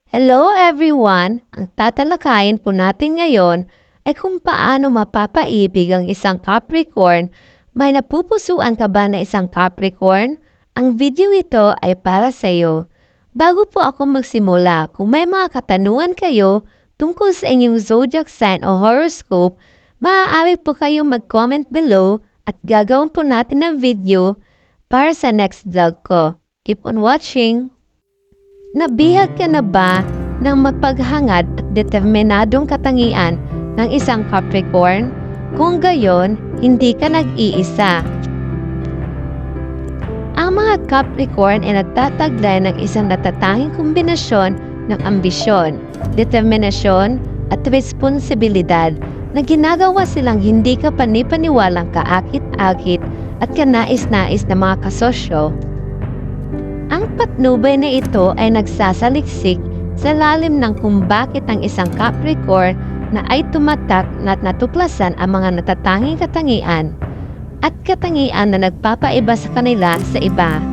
Hello everyone! Ang tatalakayin po natin ngayon ay kung paano mapapaibig ang isang Capricorn. May napupusuan ka ba na isang Capricorn? Ang video ito ay para sa iyo. Bago po ako magsimula, kung may mga katanungan kayo tungkol sa inyong zodiac sign o horoscope, maaari po kayong mag-comment below at gagawin po natin ng video para sa next vlog ko. Keep on watching! Nabihag ka na ba ng mapaghangad at determinadong katangian ng isang Capricorn? Kung gayon, hindi ka nag-iisa. Ang mga Capricorn ay nagtataglay ng isang natatanging kombinasyon ng ambisyon, determinasyon at responsibilidad na ginagawa silang hindi ka panipaniwalang kaakit-akit at kanais-nais na mga kasosyo. Ang patnubay na ito ay nagsasaliksik sa lalim ng kung bakit ang isang Capricorn na ay tumatak at natuklasan ang mga natatanging katangian at katangian na nagpapaiba sa kanila sa iba.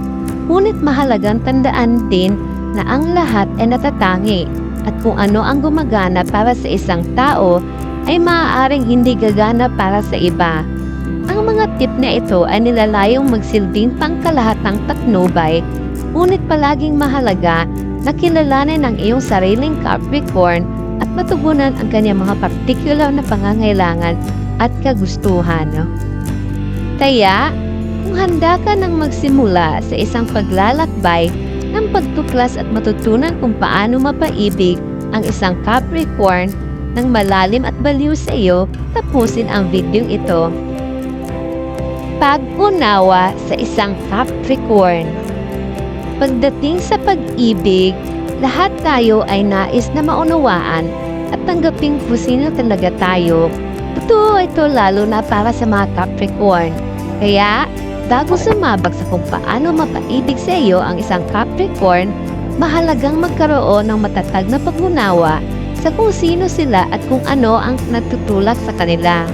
Ngunit mahalagang tandaan din na ang lahat ay natatangi at kung ano ang gumagana para sa isang tao ay maaaring hindi gagana para sa iba. Ang mga tip na ito ay nilalayong magsilbing pangkalahatang patnubay. Ngunit palaging mahalaga na kilalanin ang iyong sariling Capricorn at matugunan ang kanyang mga partikular na pangangailangan at kagustuhan. Kaya, kung handa ka nang magsimula sa isang paglalakbay ng pagtuklas at matutunan kung paano mapaibig ang isang Capricorn ng malalim at baliw sa iyo, tapusin ang video ito. Pag-unawa sa isang Capricorn. Pagdating sa pag-ibig, lahat tayo ay nais na maunawaan at tanggapin kung sino talaga tayo. Ito lalo na para sa mga Capricorn. Kaya, bago sumabak sa kung paano mapaibig sa iyo ang isang Capricorn, mahalagang magkaroon ng matatag na pag-unawa sa kung sino sila at kung ano ang natutulak sa kanila.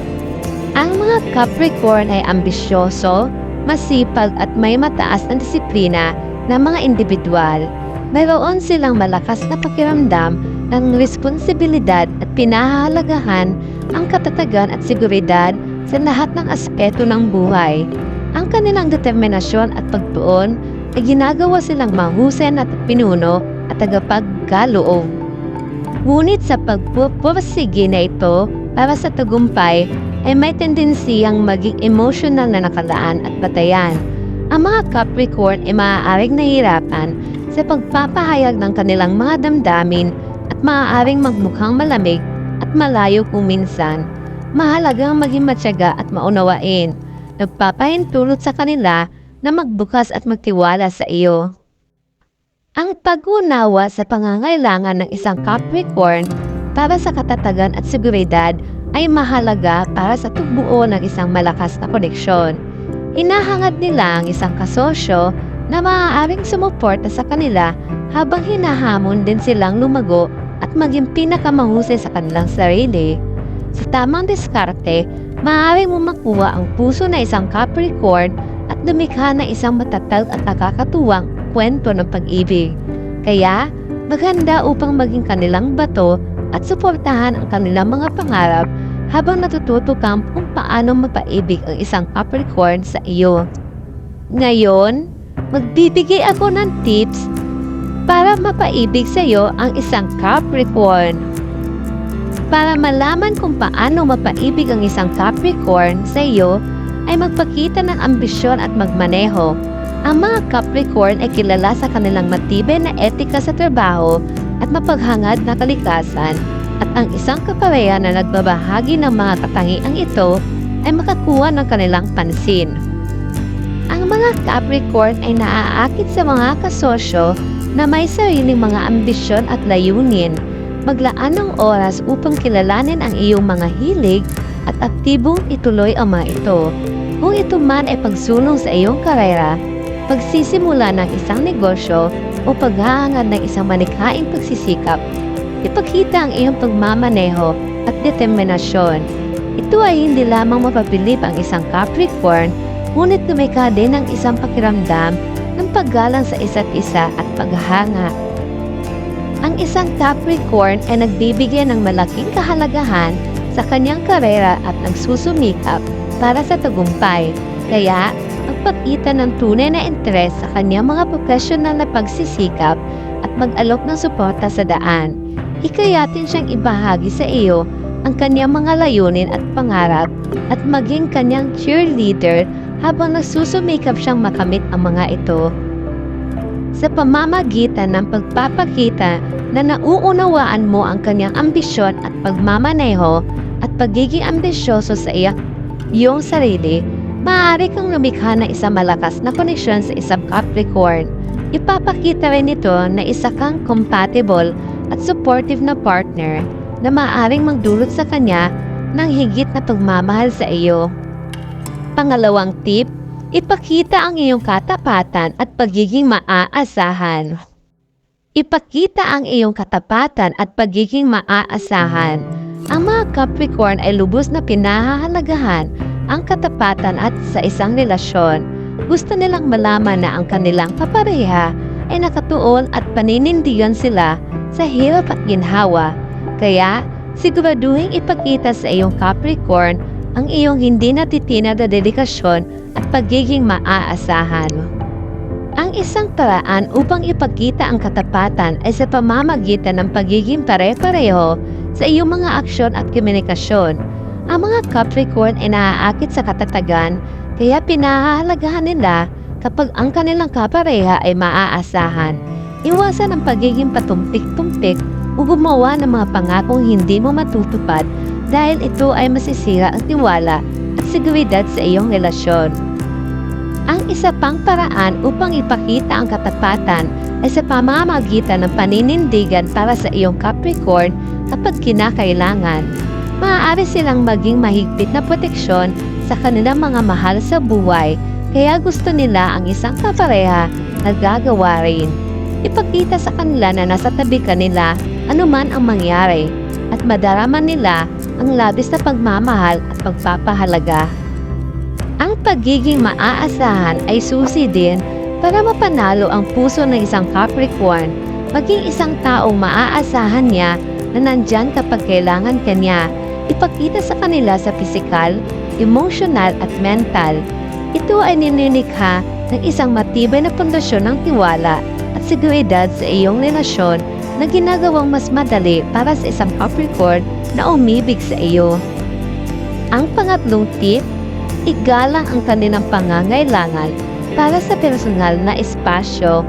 Ang mga Capricorn ay ambisyoso, masipag at may mataas na disiplina na mga individual. Mayroon silang malakas na pakiramdam ng responsibilidad at pinahahalagahan ang katatagan at seguridad sa lahat ng aspeto ng buhay. Ang kanilang determinasyon at pagtuon ay ginagawa silang mahusay na pinuno at tagapagkaloob. Ngunit sa pagpupursige na ito para sa tagumpay ay may tendensiyang maging emotional na nakalaan at batayan. Ang mga Capricorn ay maaaring nahihirapan sa pagpapahayag ng kanilang mga damdamin at maaaring magmukhang malamig at malayo kung minsan. Mahalagang maging matyaga at maunawain. Nagpapahintulot sa kanila na magbukas at magtiwala sa iyo. Ang pag-unawa sa pangangailangan ng isang Capricorn para sa katatagan at seguridad ay mahalaga para sa tugbuo ng isang malakas na koneksyon. Hinahangad nila ang isang kasosyo na maaaring sumuporta sa kanila habang hinahamon din silang lumago at maging pinakamahusay sa kanilang sarili. Sa tamang diskarte, maaaring mo makuha ang puso na isang Capricorn at lumikha na isang matatag at nakakatuwang kwento ng pag-ibig. Kaya, maghanda upang maging kanilang bato at suportahan ang kanilang mga pangarap habang natututo kang kung paano mapaibig ang isang Capricorn sa iyo. Ngayon, magbibigay ako ng tips para mapaibig sa iyo ang isang Capricorn. Para malaman kung paano mapaibig ang isang Capricorn sa iyo, ay magpakita ng ambisyon at magmaneho. Ang mga Capricorn ay kilala sa kanilang matibay na etika sa trabaho at mapaghangad na kalikasan. At ang isang kapareha na nagbabahagi ng mga katangiang ito ay makakuha ng kanilang pansin. Ang mga Capricorn ay naaakit sa mga kasosyo na may sariling mga ambisyon at layunin. Maglaan ng oras upang kilalanin ang iyong mga hilig at aktibong ituloy ang mga ito. Kung ito man ay pagsulong sa iyong karera, pagsisimula ng isang negosyo o paghahangad ng isang malikhaing pagsisikap, ipakita ang iyong pagmamaneho at determinasyon. Ito ay hindi lamang mapapilip ang isang Capricorn, ngunit lumikha din ng isang pakiramdam ng paggalang sa isa't isa at paghahanga. Ang isang Capricorn ay nagbibigay ng malaking kahalagahan sa kanyang karera at nagsusumikap para sa tagumpay. Kaya, magpakita ng tunay na interes sa kanyang mga profesional na pagsisikap at mag-alok ng suporta sa daan. Hikayatin siyang ibahagi sa iyo ang kanyang mga layunin at pangarap at maging kanyang cheerleader habang nagsusumikap siyang makamit ang mga ito. Sa pamamagitan ng pagpapakita na nauunawaan mo ang kanyang ambisyon at pagmamaneho at pagiging ambisyoso sa iyong sarili, maaari kang lumikha ng isang malakas na koneksyon sa isang Capricorn. Ipapakita rin ito na isa kang compatible at supportive na partner na maaaring magdulot sa kanya ng higit na pagmamahal sa iyo. Pangalawang tip, ipakita ang iyong katapatan at pagiging maaasahan. Ipakita ang iyong katapatan at pagiging maaasahan. Ang mga Capricorn ay lubos na pinahahalagahan ang katapatan at sa isang relasyon. Gusto nilang malaman na ang kanilang kapareha ay nakatuon at paninindigan sila sa hirap at ginhawa. Kaya, siguraduhin ipakita sa iyong Capricorn ang iyong hindi natitinag na dedikasyon at pagiging maaasahan. Ang isang paraan upang ipakita ang katapatan ay sa pamamagitan ng pagiging pare-pareho sa iyong mga aksyon at komunikasyon. Ang mga Capricorn ay naaakit sa katatagan, kaya pinahahalagahan nila kapag ang kanilang kapareha ay maaasahan. Iwasan ang pagiging patumpik-tumpik o gumawa ng mga pangakong hindi mo matutupad dahil ito ay masisira ang tiwala at seguridad sa iyong relasyon. Ang isa pang paraan upang ipakita ang katapatan ay sa pamamagitan ng paninindigan para sa iyong Capricorn kapag kinakailangan. Maaari silang maging mahigpit na proteksyon sa kanilang mga mahal sa buhay, kaya gusto nila ang isang kapareha na gagawa rin. Ipakita sa kanila na nasa tabi ka nila anuman ang mangyari at madaraman nila ang labis na pagmamahal at pagpapahalaga. Ang pagiging maaasahan ay susi din para mapanalo ang puso ng isang Capricorn, maging isang taong maaasahan niya na nandyan kapag kailangan kanya. Ipakita sa kanila sa pisikal, emosyonal at mental. Ito ay ninilikha ng isang matibay na pundasyon ng tiwala at seguridad sa iyong relasyon na ginagawang mas madali para sa isang Capricorn na umibig sa iyo. Ang pangatlong tip, igalang ang kanilang pangangailangan para sa personal na espasyo.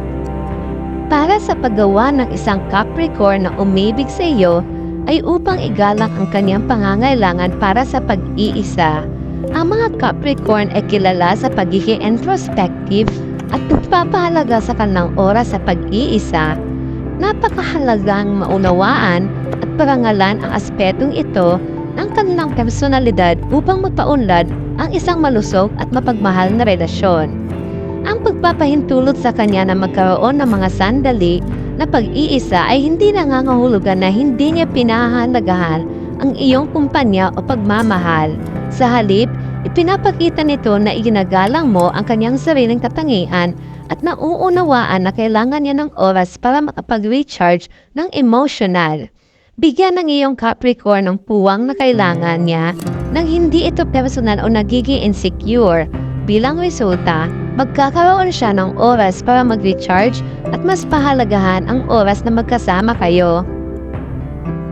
Para sa paggawa ng isang Capricorn na umibig sa iyo, ay upang igalang ang kanyang pangangailangan para sa pag-iisa. Ang mga Capricorn ay kilala sa pagiging introspective at nagpapahalaga sa kanilang oras sa pag-iisa. Napakahalagang maunawaan at parangalan ang aspetong ito ng kanilang personalidad upang magpaunlad ang isang malusog at mapagmahal na relasyon. Ang pagpapahintulot sa kanya na magkaroon ng mga sandali na pag-iisa ay hindi nangangahulugan na hindi niya pinahahalagahan ang iyong kumpanya o pagmamahal. Sa halip, ipinapakita nito na iginagalang mo ang kanyang sariling katangian at nauunawaan na kailangan niya ng oras para makapag-recharge ng emotional. Bigyan ng iyong Capricorn ng puwang na kailangan niya nang hindi ito personal o nagiging insecure. Bilang resulta, magkakaroon siya ng oras para mag-recharge at mas pahalagahan ang oras na magkasama kayo.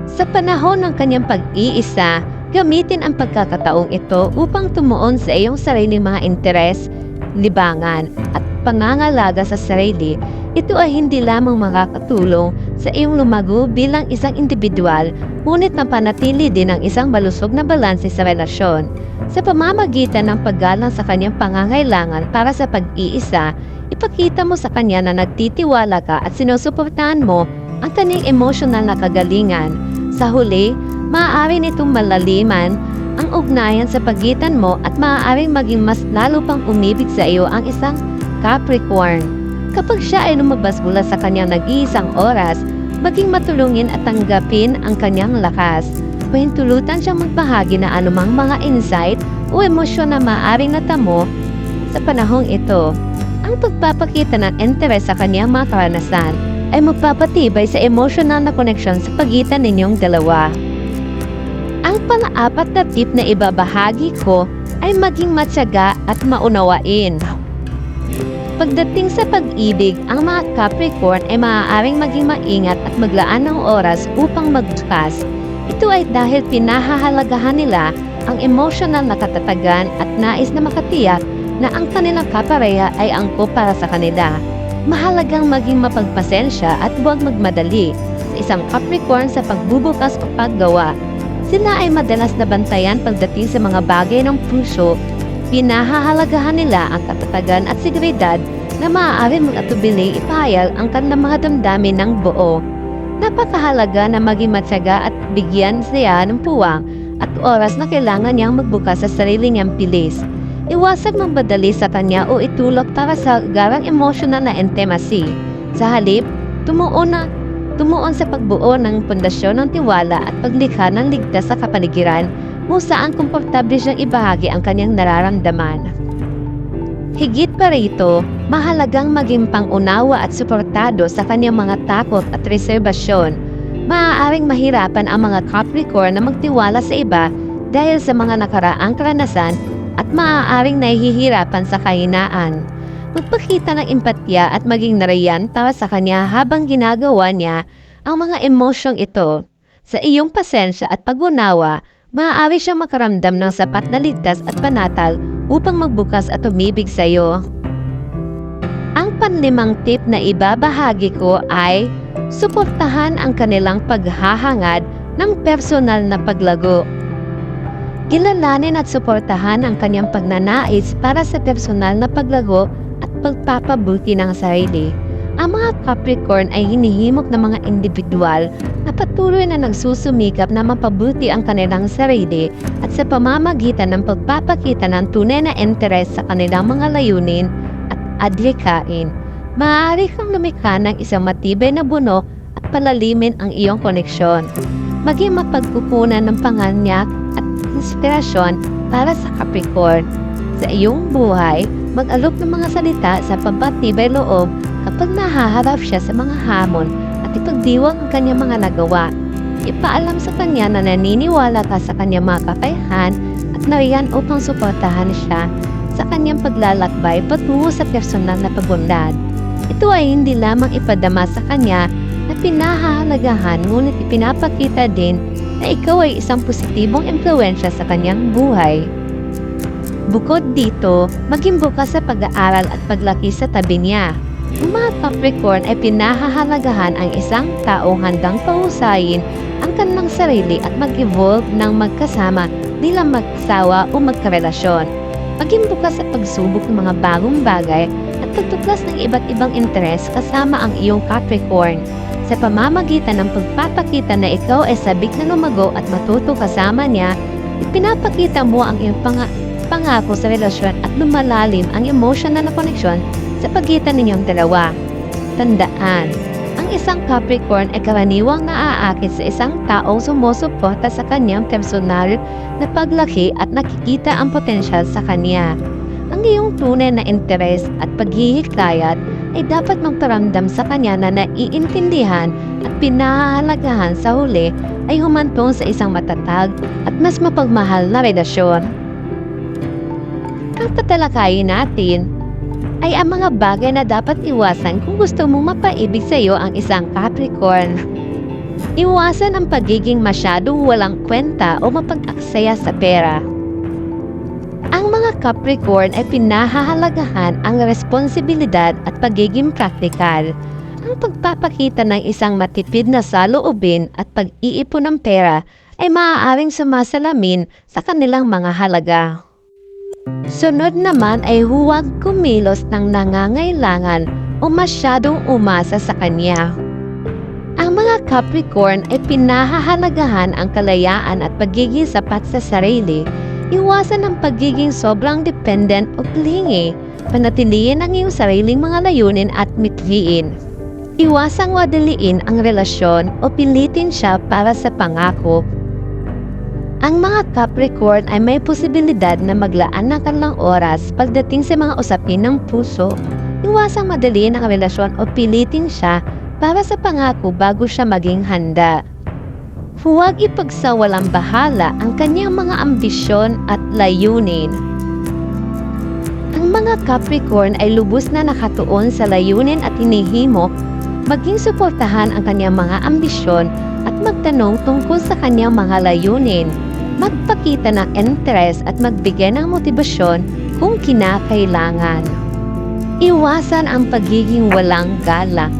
Sa panahon ng kanyang pag-iisa, gamitin ang pagkakataong ito upang tumuon sa iyong sariling mga interes, libangan at pangangalaga sa sarili. Ito ay hindi lamang makakatulong sa iyong lumago bilang isang individual, ngunit mapanatili din ang isang malusog na balanse sa relasyon. Sa pamamagitan ng paggalang sa kanyang pangangailangan para sa pag-iisa, ipakita mo sa kanya na nagtitiwala ka at sinusuportahan mo ang kanyang emosyonal na kagalingan. Sa huli, maaari nitong malaliman ang ugnayan sa pagitan mo at maaaring maging mas lalo pang umibig sa iyo ang isang Capricorn. Kapag siya ay lumabas mula sa kanyang nag-iisang oras, maging matulungin at tanggapin ang kanyang lakas. Pahintulutan siyang magbahagi na anumang mga insight o emosyon na maaaring natamo sa panahong ito. Ang pagpapakita ng interes sa kanyang mga karanasan ay magpapatibay sa emosyonal na koneksyon sa pagitan ninyong dalawa. Ang pang-apat na tip na ibabahagi ko ay maging matyaga at maunawain. Pagdating sa pag-ibig, ang mga Capricorn ay maaaring maging maingat at maglaan ng oras upang magbukas. Ito ay dahil pinahahalagahan nila ang emosyonal na katatagan at nais na makatiyak na ang kanilang kapareha ay angkop para sa kanila. Mahalagang maging mapagpasensya at huwag magmadali sa isang Capricorn sa pagbubukas o paggawa. Sila ay madalas na bantayan pagdating sa mga bagay ng puso. Pinahahalagahan nila ang katatagan at seguridad na maaari mag-atubili ipahayag ang kanilang mga damdamin ng buo. Napakahalaga na maging matyaga at bigyan siya ng puwang at oras na kailangan niyang magbukas sa sarili niyang pilis. Iwasag magbadali sa kanya o itulog para sa garang emosyonal na intimacy. Sa halip, tumuon sa pagbuo ng pundasyon ng tiwala at paglikha ng ligtas sa kapaligiran kung saan komportable siyang ibahagi ang kanyang nararamdaman. Higit pa rito, mahalagang maging pangunawa at suportado sa kanyang mga takot at reserbasyon. Maaaring mahirapan ang mga Capricorn na magtiwala sa iba dahil sa mga nakaraang karanasan at maaaring nahihirapan sa kahinaan. Magpakita ng empatya at maging nariyan para sa kanya habang ginagawa niya ang mga emosyong ito. Sa iyong pasensya at pag-unawa, maaari siyang makaramdam ng sapat na ligtas at panatag upang magbukas at umibig sa iyo. Ang panlimang tip na ibabahagi ko ay suportahan ang kanilang paghahangad ng personal na paglago. Kilalanin at suportahan ang kanyang pagnanais para sa personal na paglago at pagpapabuti ng sarili. Ang mga Capricorn ay hinihimok ng mga individual na patuloy na nagsusumikap na mapabuti ang kanilang sarili at sa pamamagitan ng pagpapakita ng tunay na interes sa kanilang mga layunin at adhikain. Maaari kang lumikha ng isang matibay na buno at palalimin ang iyong koneksyon. Maging mapagkukunan ng panganyak at inspirasyon para sa Capricorn. Sa iyong buhay, mag-alok ng mga salita sa pampatibay loob kapag nahaharap siya sa mga hamon at ipagdiwang ang kanyang mga nagawa. Ipaalam sa kanya na naniniwala ka sa kanyang mga kakayahan at nariyan upang suportahan siya sa kanyang paglalakbay patungo sa personal na pagunlad. Ito ay hindi lamang ipadama sa kanya na pinahahalagahan ngunit ipinapakita din na ikaw ay isang positibong impluwensya sa kanyang buhay. Bukod dito, maging bukas sa pag-aaral at paglaki sa tabi niya. Ang mga Capricorn ay pinahahalagahan ang isang taong handang pahusayin ang kanilang sarili at mag-evolve ng magkasama bilang mag-asawa o magkarelasyon. Maging bukas sa pagsubok ng mga bagong bagay at pagtuklas ng iba't ibang interes kasama ang iyong Capricorn. Sa pamamagitan ng pagpapakita na ikaw ay sabik na lumago at matuto kasama niya, ipinapakita mo ang iyong pangako sa relasyon at lumalalim ang emosyonal na koneksyon sa pagitan ninyong dalawa. Tandaan, ang isang Capricorn ay karaniwang naaakit sa isang taong sumusuporta sa kanyang personal na paglaki at nakikita ang potensyal sa kanya. Ang iyong tunay na interes at paghihikayat ay dapat magparamdam sa kanya na naiintindihan at pinahahalagahan sa huli ay humantong sa isang matatag at mas mapagmahal na relasyon. Ang tatalakayin natin ay ang mga bagay na dapat iwasan kung gusto mong mapaibig sa iyo ang isang Capricorn. Iwasan ang pagiging masyadong walang kwenta o mapag-aksaya sa pera. Ang mga Capricorn ay pinahahalagahan ang responsibilidad at pagiging praktikal. Ang pagpapakita ng isang matipid na saloobin at pag-iipon ng pera ay maaaring sumasalamin sa kanilang mga halaga. Sunod naman ay huwag kumilos ng nangangailangan o masyadong umasa sa kanya. Ang mga Capricorn ay pinahahalagahan ang kalayaan at pagiging sapat sa sarili. Iwasan ang pagiging sobrang dependent o clingy. Panatilihin ang iyong sariling mga layunin at mithiin. Iwasang wadaliin ang relasyon o pilitin siya para sa pangako. Ang mga Capricorn ay may posibilidad na maglaan ng kanilang oras pagdating sa mga usapin ng puso. Iwasang madaliin ang relasyon o pilitin siya para sa pangako bago siya maging handa. Huwag ipagsawalang bahala ang kanyang mga ambisyon at layunin. Ang mga Capricorn ay lubos na nakatuon sa layunin at hinihimok maging suportahan ang kanyang mga ambisyon at magtanong tungkol sa kanyang mga layunin, magpakita ng interes at magbigay ng motibasyon kung kinakailangan. Iwasan ang pagiging walang galak.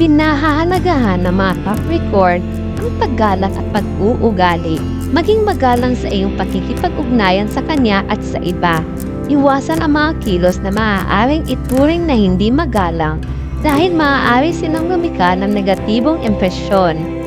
Pinahahalagahan ng mga Capricorn ang paggalak at pag-uugali. Maging magalang sa iyong pakikipag-ugnayan sa kanya at sa iba. Iwasan ang mga kilos na maaaring ituring na hindi magalang dahil maaari silang lumika ng negatibong impresyon.